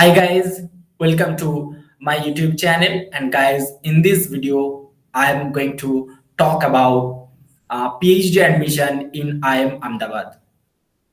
Hi guys, welcome to my YouTube channel. And guys, in this video, I am going to talk about PhD admission in IIM Ahmedabad.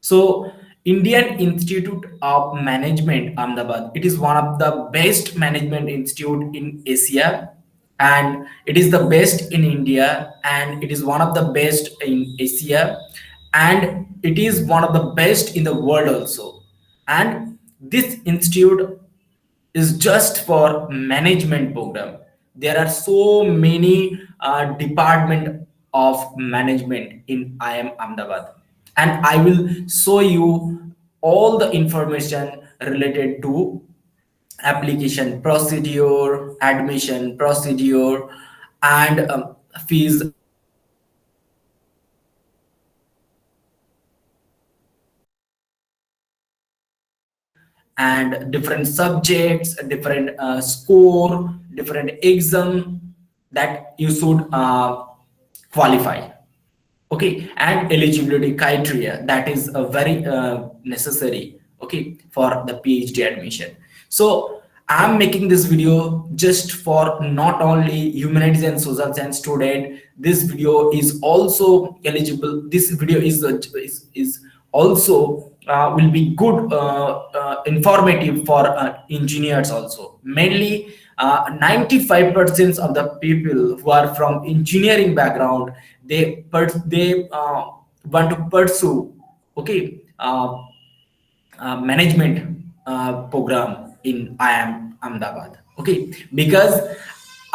So, Indian Institute of Management Ahmedabad. It is one of the best management institute in Asia, and it is the best in India, and it is one of the best in Asia, and it is one of the best in the world also. And this institute is just for management program. There are so many department of management in IIM Ahmedabad, and I will show you all the information related to application procedure, admission procedure, and fees and different subjects, different score, different exam that you should qualify. Okay, and eligibility criteria that is very necessary. Okay, for the PhD admission. So I'm making this video just for not only humanities and social science student. This video is also eligible. This video is also will be good informative for engineers also. Mainly 95% of the people who are from engineering background, they want to pursue, okay, management program in IIM Ahmedabad. Okay, because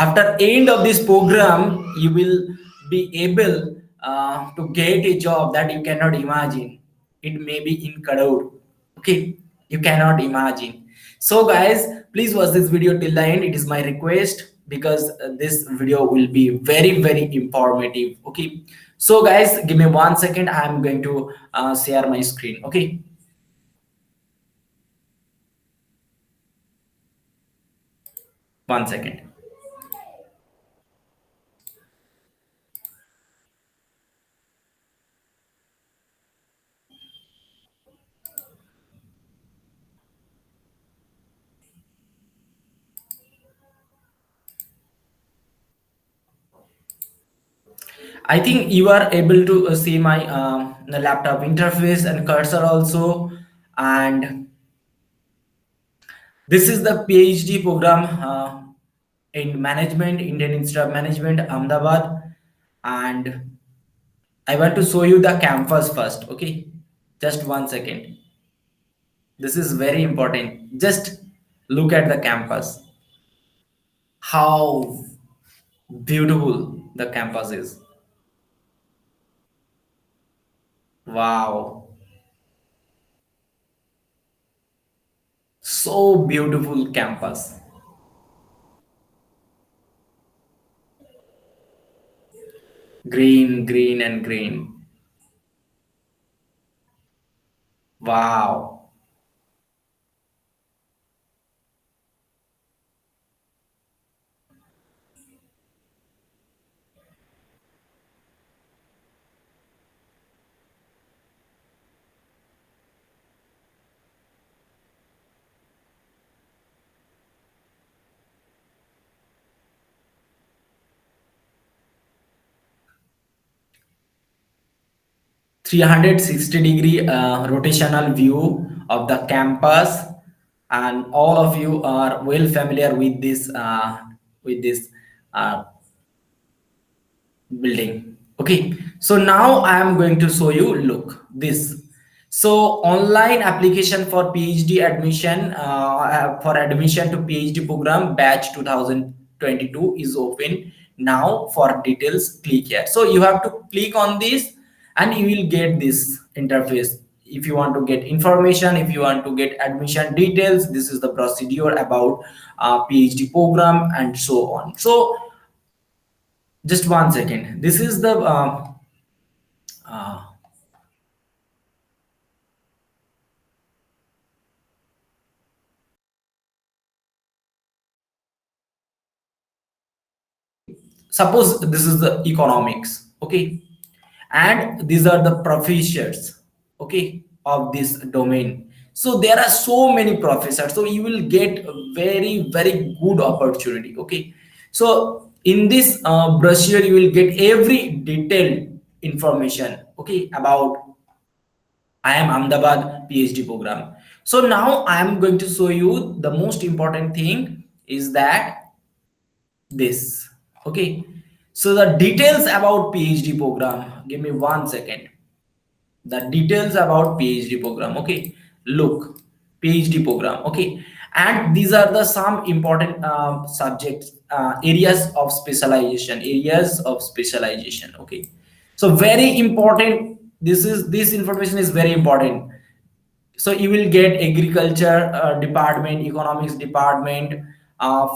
after end of this program, you will be able to get a job that you cannot imagine. It may be in crore. Okay, you cannot imagine. So guys, please watch this video till the end. It is my request because this video will be very informative. Okay, so guys, give me 1 second. I'm going to share my screen. Okay. 1 second. I think you are able to see my the laptop interface and cursor also. And this is the PhD program in management, Indian Institute of Management, Ahmedabad. And I want to show you the campus first. Okay, just 1 second. This is very important. Just look at the campus. How beautiful the campus is. Wow, so beautiful campus. Green, green, and green. Wow. 360-degree rotational view of the campus, and all of you are well familiar with this uh, building. Okay, so now I am going to show you, look this. So online application for PhD admission, for admission to PhD program batch 2022 is open now. For details, click here. So you have to click on this and you will get this interface. If you want to get information, if you want to get admission details, this is the procedure about PhD program and so on. So just 1 second. This is the uh, suppose this is the economics. Okay, and these are the professors, okay, of this domain. So there are so many professors, so you will get a very good opportunity. Okay, so in this brochure you will get every detailed information, okay, about IIM Ahmedabad PhD program. So now I am going to show you the most important thing is that this. Okay, so the details about PhD program, give me 1 second. The details about PhD program. Okay, look, PhD program. Okay, and these are the some important subjects, areas of specialization, Okay, so very important, this information is very important. So you will get agriculture department, economics department,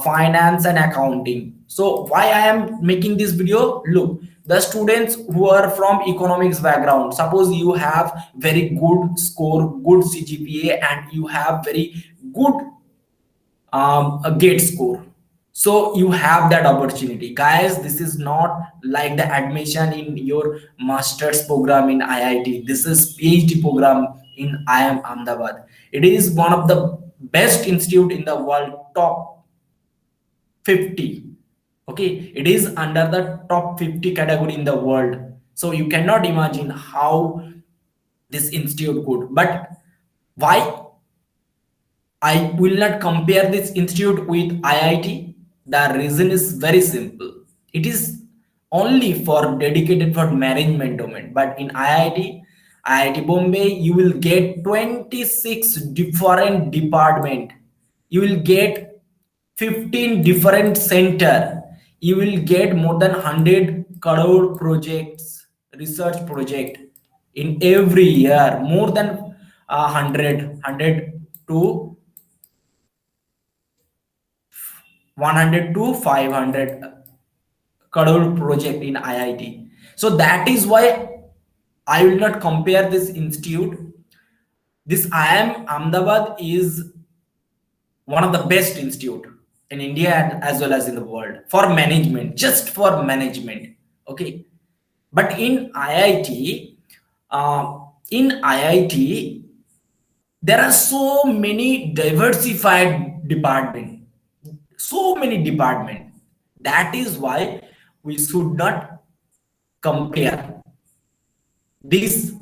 finance and accounting. So why I am making this video? Look, the students who are from economics background, suppose you have very good score, good CGPA, and you have very good a gate score, so you have that opportunity. Guys, this is not like the admission in your master's program in IIT. This is PhD program in IIM Ahmedabad. It is one of the best institute in the world, top 50. Okay, it is under the top 50 category in the world. So you cannot imagine how this institute good. But why I will not compare this institute with IIT. The reason is very simple. It is only for dedicated for management domain. But in IIT Bombay, you will get 26 different department. You will get 15 different center. You will get more than 100 crore projects, research project in every year, more than 100 to 100 to 500 crore project in IIT. So that is why I will not compare this institute. This IIM Ahmedabad is one of the best institute in India and as well as in the world for management, just for management. Okay, but in IIT, there are so many diversified department, so many department. That is why we should not compare this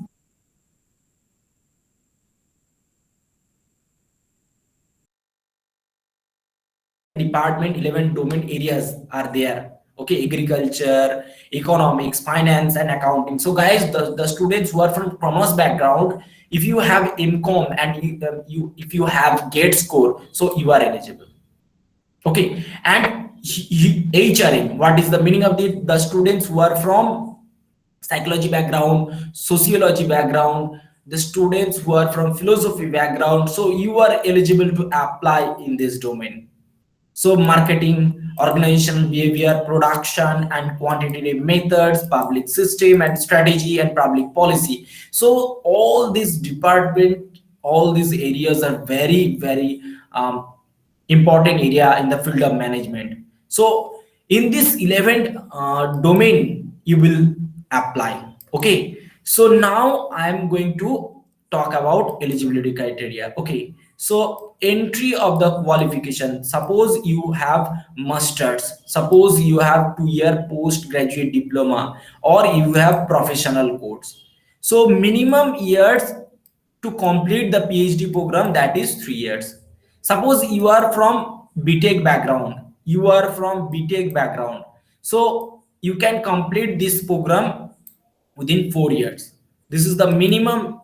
department. 11 domain areas are there. Okay, agriculture, economics, finance and accounting. So guys, the students who are from commerce background, if you have income and if you have gate score, so you are eligible. Okay, and HRM, what is the meaning of the students who are from psychology background, sociology background, the students who are from philosophy background, so you are eligible to apply in this domain. So marketing, organizational behavior, production and quantitative methods, public system and strategy and public policy. So all these department, all these areas are very important area in the field of management. So in this 11th domain you will apply. Okay, so now I am going to talk about eligibility criteria. Okay, so entry of the qualification, suppose you have masters, suppose you have 2-year postgraduate diploma, or you have professional course. So minimum years to complete the PhD program, that is 3 years. Suppose you are from BTech background, so you can complete this program within 4 years. This is the minimum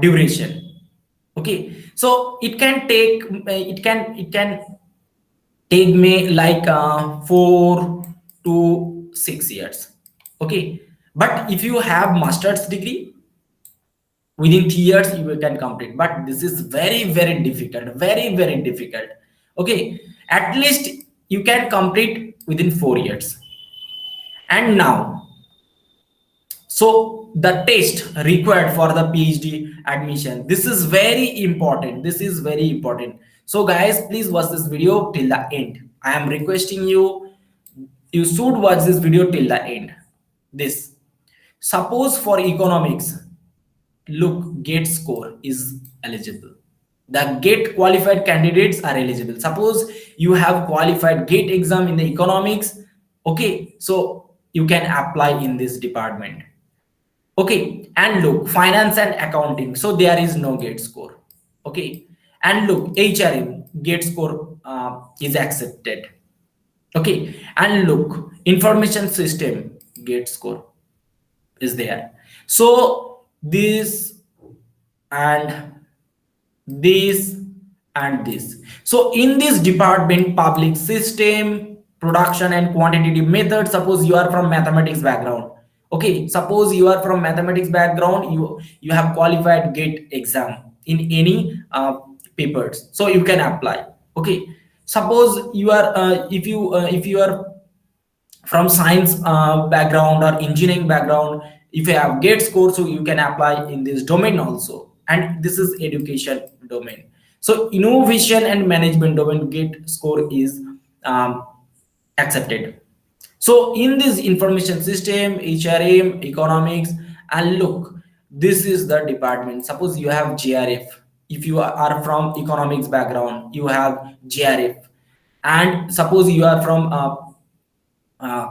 duration. Okay, so it can take me like 4 to 6 years. Okay, but if you have master's degree, within 3 years you can complete, but this is very difficult, very difficult. Okay, at least you can complete within 4 years. And now, so the test required for the PhD admission, this is very important, so guys, please watch this video till the end. I am requesting you, you should watch this video till the end. This, suppose for economics, look, GATE score is eligible. The GATE qualified candidates are eligible. Suppose you have qualified GATE exam in the economics, okay, so you can apply in this department. Okay, and look, finance and accounting, so there is no GATE score. Okay, and look, HRM GATE score is accepted. Okay, and look, information system GATE score is there. So this and this and this. So in this department, public system, production and quantitative method, suppose you are from mathematics background. Okay, suppose you are from mathematics background, you have qualified GATE exam in any papers, so you can apply. Okay, suppose you are if you are from science background or engineering background, if you have GATE score, so you can apply in this domain also. And this is education domain. So innovation and management domain GATE score is um, accepted. So in this information system, HRM, economics, and look, this is the department. Suppose you have GRF. If you are from economics background, you have GRF. And suppose you are from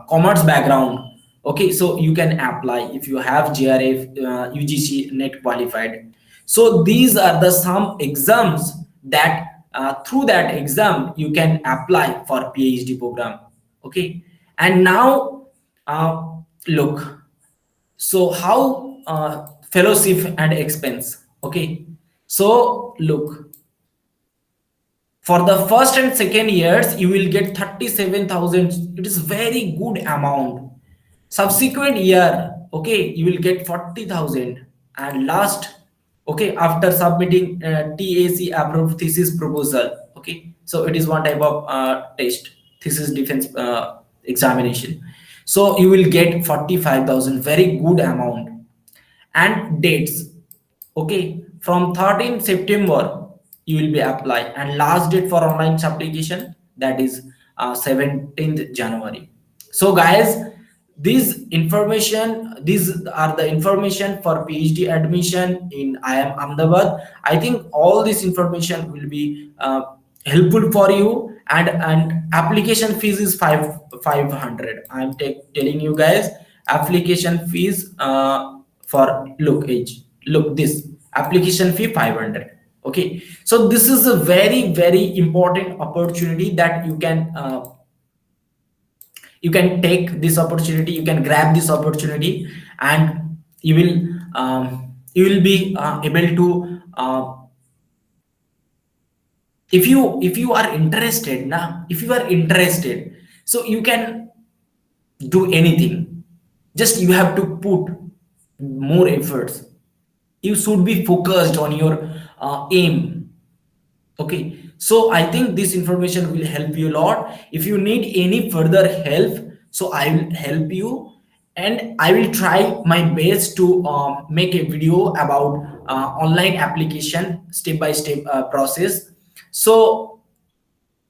commerce background, okay, so you can apply if you have GRF, UGC net qualified. So these are the some exams that through that exam you can apply for PhD program. Okay, and now look, so how fellowship and expense. Okay, so look, for the first and second years you will get 37,000. It is very good amount. Subsequent year, okay, you will get 40,000. And last, okay, after submitting TAC approved thesis proposal, okay, so it is one type of test, thesis defense examination, so you will get 45,000, very good amount. And dates, okay, from 13th September you will be applied, and last date for online application, that is 17th January. So guys, these are the information for PhD admission in IIM Ahmedabad. I think all this information will be helpful for you. And application fees is 500. I'm telling you guys, application fees for look age, look, this application fee 500. Okay, so this is a very very important opportunity that you can take this opportunity, you can grab this opportunity, and you will be able to if you are interested now, if you are interested, so you can do anything. Just you have to put more efforts. You should be focused on your aim. Okay, so I think this information will help you a lot. If you need any further help, so I will help you, and I will try my best to make a video about online application step by step process. So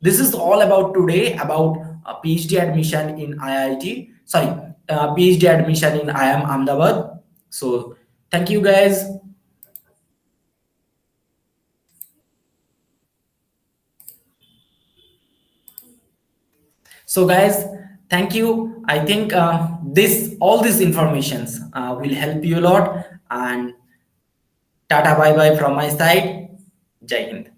this is all about today about PhD admission in IIT. Sorry, PhD admission in IIM Ahmedabad. So thank you guys. So guys, thank you. I think this all these informations will help you a lot. And tata bye bye from my side. Jai Hind.